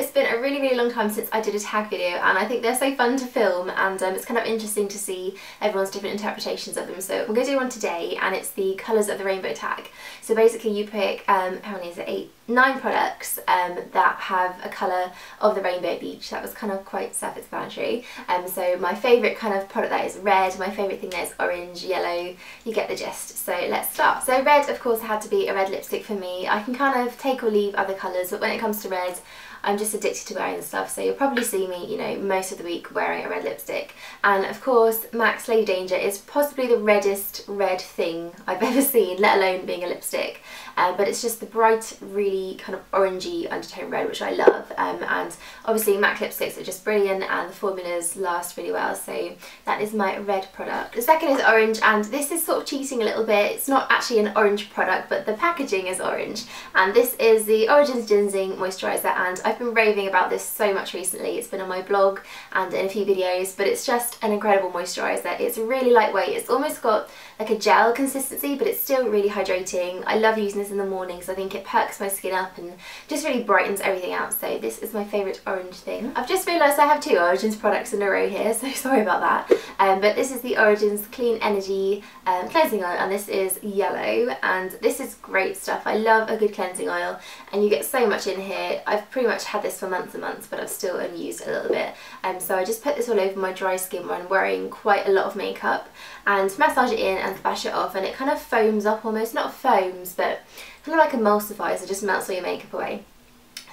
it's been a really long time since I did a tag video, and I think they're so fun to film, and it's kind of interesting to see everyone's different interpretations of them. So we're going to do one today, and it's the colours of the rainbow tag. So basically you pick, how many is it, 9 products that have a colour of the rainbow each. That was kind of quite self-explanatory. So my favourite kind of product that is red, my favourite thing there is orange, yellow, you get the gist. So let's start. So red, of course, had to be a red lipstick for me. I can kind of take or leave other colours, but when it comes to red, I'm just addicted to wearing the stuff, so you'll probably see me, you know, most of the week wearing a red lipstick. And of course, MAC's Lady Danger is possibly the reddest red thing I've ever seen, let alone being a lipstick. But it's just the bright, really kind of orangey undertone red, which I love. And obviously MAC lipsticks are just brilliant, and the formulas last really well, so that is my red product. The second is orange, and this is sort of cheating a little bit. It's not actually an orange product, but the packaging is orange. And this is the Origins Ginseng Moisturiser, and I've been raving about this so much recently. It's been on my blog and in a few videos, but it's just an incredible moisturiser. It's really lightweight. It's almost got like a gel consistency, but it's still really hydrating. I love using this in the mornings. I think it perks my skin up and just really brightens everything out. So this is my favourite orange thing. I've just realised I have 2 Origins products in a row here, so sorry about that. But this is the Origins Clean Energy cleansing oil, and this is yellow, and this is great stuff. I love a good cleansing oil, and you get so much in here. I've pretty much had this for months and months, but I've still only used a little bit. So I just put this all over my dry skin when I'm wearing quite a lot of makeup, and massage it in and splash it off, and it kind of foams up almost, not foams, but kind of like emulsifies, it just melts all your makeup away.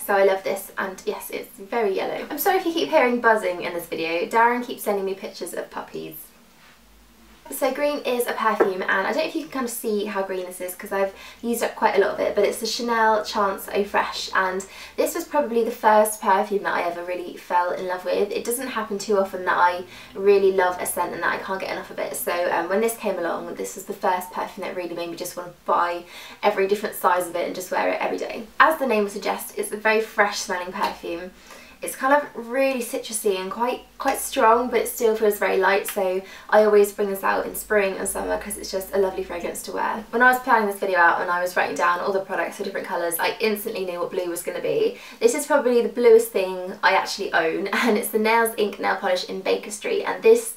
So I love this, and yes, it's very yellow. I'm sorry if you keep hearing buzzing in this video. Darren keeps sending me pictures of puppies. So green is a perfume, and I don't know if you can kind of see how green this is because I've used up quite a lot of it, but it's the Chanel Chance Eau Fraiche, and this was probably the first perfume that I ever really fell in love with. It doesn't happen too often that I really love a scent and that I can't get enough of it, so when this came along, this was the first perfume that really made me just want to buy every different size of it and just wear it every day. As the name would suggest, it's a very fresh smelling perfume. It's kind of really citrusy and quite strong, but it still feels very light, so I always bring this out in spring and summer because it's just a lovely fragrance to wear. When I was planning this video out and I was writing down all the products for different colours, I instantly knew what blue was going to be. This is probably the bluest thing I actually own, and it's the Nails Ink Nail Polish in Baker Street, and this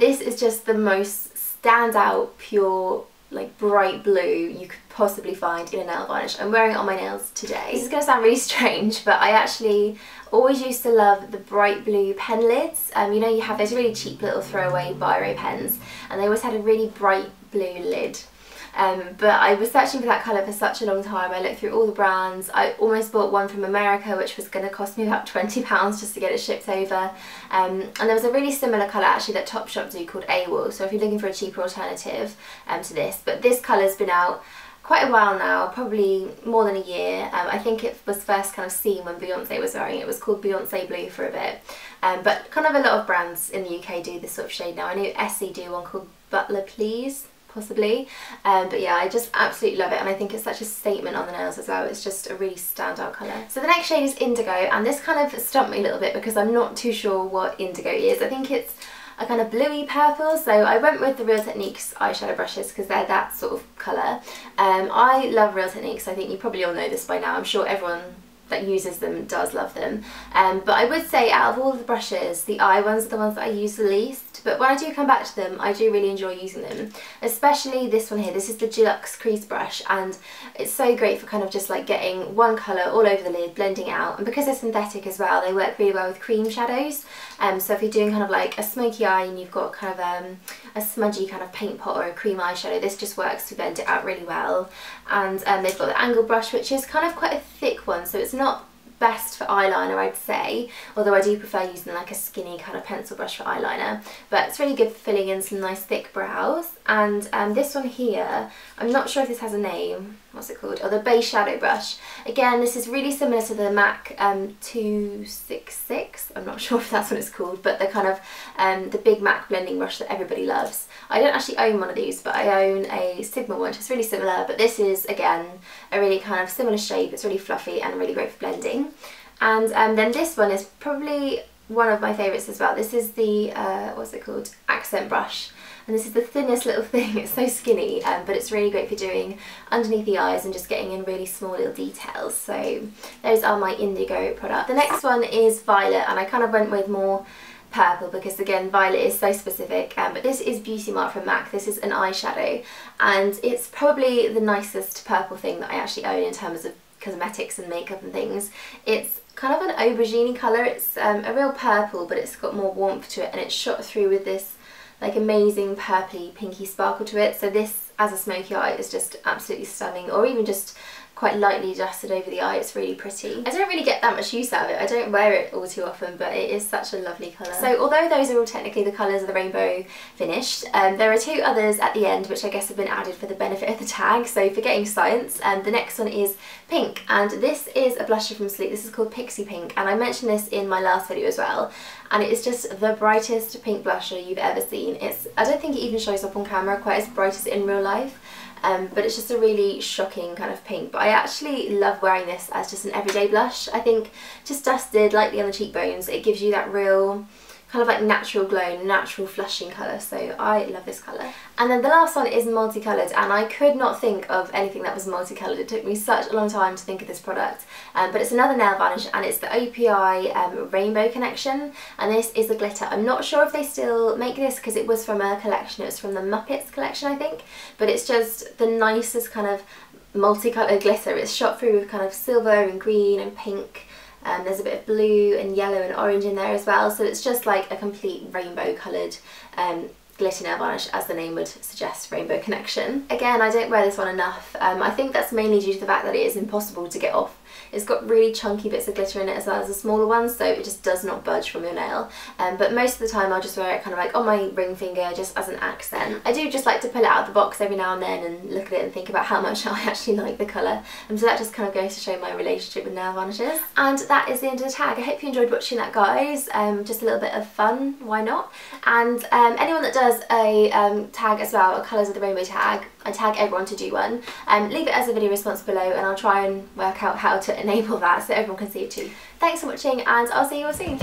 is just the most standout, pure, like bright blue you could possibly find in a nail varnish. I'm wearing it on my nails today. This is going to sound really strange, but I actually always used to love the bright blue pen lids. You know, you have those really cheap little throwaway biro pens, and they always had a really bright blue lid. But I was searching for that colour for such a long time. I looked through all the brands. I almost bought one from America, which was going to cost me about £20 just to get it shipped over. And there was a really similar colour actually that Topshop do called AWOL, so if you're looking for a cheaper alternative to this. But this colour's been out quite a while now, probably more than a year. I think it was first kind of seen when Beyonce was wearing it. It was called Beyonce Blue for a bit. But kind of a lot of brands in the UK do this sort of shade now. I know Essie do one called Butler Please, possibly, but yeah, I just absolutely love it, and I think it's such a statement on the nails as well. It's just a really standout colour. So the next shade is Indigo, and this kind of stumped me a little bit because I'm not too sure what Indigo is. I think it's a kind of bluey purple, so I went with the Real Techniques eyeshadow brushes because they're that sort of colour. I love Real Techniques. I think you probably all know this by now. I'm sure everyone that uses them does love them, but I would say out of all of the brushes, the eye ones are the ones that I use the least, but when I do come back to them, I do really enjoy using them, especially this one here. This is the Deluxe Crease Brush, and it's so great for kind of just like getting one colour all over the lid, blending it out, and because they're synthetic as well, they work really well with cream shadows. So if you're doing kind of like a smoky eye and you've got kind of a smudgy kind of paint pot or a cream eyeshadow, this just works to blend it out really well. And they've got the angle brush, which is kind of quite a thick one, so it's not best for eyeliner, I'd say, although I do prefer using like a skinny kind of pencil brush for eyeliner, but it's really good for filling in some nice thick brows. And this one here, I'm not sure if this has a name, what's it called? Oh, the Base Shadow Brush. Again, this is really similar to the MAC 266, I'm not sure if that's what it's called, but the kind of the big MAC blending brush that everybody loves. I don't actually own one of these, but I own a Sigma one, which is really similar, but this is, again, a really kind of similar shape. It's really fluffy and really great for blending. And then this one is probably one of my favourites as well. This is the, what's it called? Accent brush. and this is the thinnest little thing. It's so skinny, but it's really great for doing underneath the eyes and just getting in really small little details. So those are my Indigo products. The next one is Violet, and I kind of went with more purple because again violet is so specific, but this is Beauty Mark from MAC. This is an eyeshadow, and it's probably the nicest purple thing that I actually own in terms of cosmetics and makeup and things. It's kind of an aubergine colour. It's a real purple, but it's got more warmth to it, and it's shot through with this like amazing purpley pinky sparkle to it. So this as a smoky eye is just absolutely stunning, or even just quite lightly dusted over the eye. It's really pretty. I don't really get that much use out of it. I don't wear it all too often, but it is such a lovely colour. So although those are all technically the colours of the rainbow finished, there are two others at the end which I guess have been added for the benefit of the tag. So forgetting science, the next one is pink, and this is a blusher from Sleek. This is called Pixie Pink, and I mentioned this in my last video as well, and it is just the brightest pink blusher you've ever seen. I don't think it even shows up on camera quite as bright as in real life. But it's just a really shocking kind of pink, but I actually love wearing this as just an everyday blush. I think just dusted lightly on the cheekbones, it gives you that real kind of like natural glow, natural flushing colour, so I love this colour. And then the last one is Multicoloured, and I could not think of anything that was multicoloured. It took me such a long time to think of this product, but it's another nail varnish, and it's the O.P.I Rainbow Connection, and this is a glitter. I'm not sure if they still make this because it was from a collection, it was from the Muppets collection I think, but it's just the nicest kind of multicoloured glitter. It's shot through with kind of silver and green and pink. There's a bit of blue and yellow and orange in there as well, so it's just like a complete rainbow coloured glitter nail varnish, as the name would suggest, Rainbow Connection. Again, I don't wear this one enough. I think that's mainly due to the fact that it is impossible to get off. It's got really chunky bits of glitter in it as well as the smaller ones, so it just does not budge from your nail. But most of the time I'll just wear it kind of like on my ring finger just as an accent. I do just like to pull it out of the box every now and then and look at it and think about how much I actually like the colour. And so that just kind of goes to show my relationship with nail varnishes. And that is the end of the tag. I hope you enjoyed watching that, guys. Just a little bit of fun, why not? And anyone that does a tag as well, a Colours of the Rainbow tag, I tag everyone to do one. Leave it as a video response below, and I'll try and work out how to enable that so everyone can see it too. Thanks for watching, and I'll see you all soon.